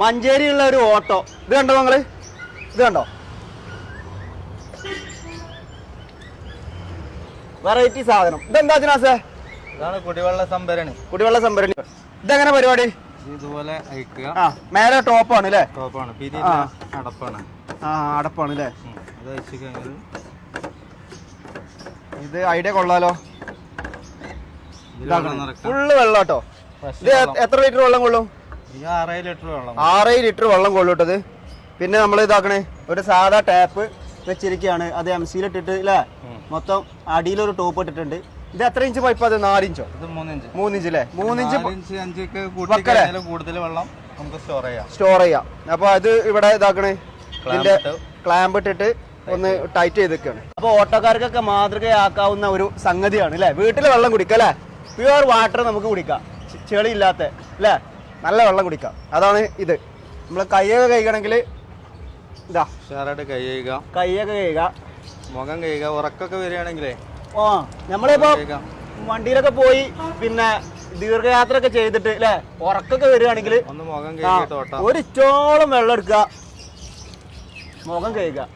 മഞ്ചേരിയുള്ള ഒരു ഓട്ടോ. ഇത് കണ്ടോ നിങ്ങള്? ഇത് കണ്ടോ? വെറൈറ്റി സാധനം. ഇതെന്താ ജിനാസേ? ഇതാണ് കുടിവെള്ള സംഭരണി. കുടിവെള്ള സംഭരണി. ഇതെങ്ങനെ പരിപാടി? ഇതുപോലെ അയക്കുക. മേലെ ടോപ്പാണ് അല്ലേ? ടോപ്പാണ്. അടപ്പാണ്. അടപ്പാണ് അല്ലേ? അത് അയച്ചു കഴിഞ്ഞാൽ ഇത് ഐഡിയ കൊള്ളാലോ. ഫുള്ള് വെള്ളം കേട്ടോ. ഇത് എത്ര ലിറ്റർ വെള്ളം കൊള്ളും? 6 ലിറ്റർ വെള്ളം. 6 ലിറ്റർ വെള്ളം കൊള്ളൂട്ടത്. പിന്നെ നമ്മൾ ഇതാക്കണേ ഒരു സാധാ ടാപ്പ് വെച്ചിരിക്കുകയാണ്. അത് MC ഇട്ടിട്ട് അല്ലേ? മൊത്തം അടിയിലൊരു ടോപ്പ് ഇട്ടിട്ടുണ്ട്. ഇത് എത്ര ഇഞ്ച് പൈപ്പ്? അത് 4 ഇഞ്ചോ? ഇത് 3 ഇഞ്ച്. 3 ഇഞ്ച് അല്ലേ? 3 ഇഞ്ച് 5 കൂടുതൽ വെള്ളം നമുക്ക് സ്റ്റോർ ചെയ്യാം. അപ്പൊ അത് ഇവിടെ ഇതാക്കണേ ഇതിന്റെ ക്ലാമ്പ് ഇട്ടിട്ട് ഒന്ന് ടൈറ്റ് ചെയ്തിരിക്കുകയാണ്. അപ്പൊ ഓട്ടോക്കാർക്കൊക്കെ മാതൃകയാക്കാവുന്ന ഒരു സംഗതിയാണ് അല്ലെ? വീട്ടിൽ വെള്ളം കുടിക്കാം അല്ലെ? പ്യുവർ വാട്ടർ നമുക്ക് കുടിക്കാം, ചെളി ഇല്ലാത്ത അല്ലെ? നല്ല വെള്ളം കുടിക്കാം. അതാണ് ഇത്. നമ്മള് കൈയൊക്കെ കഴിക്കണമെങ്കിൽ ഇതാ കൈയൊക്കെ കഴിയുക, മുഖം കഴിയുക. ഉറക്കൊക്കെ വരികയാണെങ്കിലേ നമ്മളിപ്പോ വണ്ടിയിലൊക്കെ പോയി പിന്നെ ദീർഘയാത്ര ഒക്കെ ചെയ്തിട്ട് അല്ലെ ഉറക്കൊക്കെ വരികയാണെങ്കിൽ ഒന്ന് മുഖം കഴുകിയിട്ട് ഒരു ഇച്ചോളം വെള്ളം എടുക്കുക, മുഖം കഴുകുക.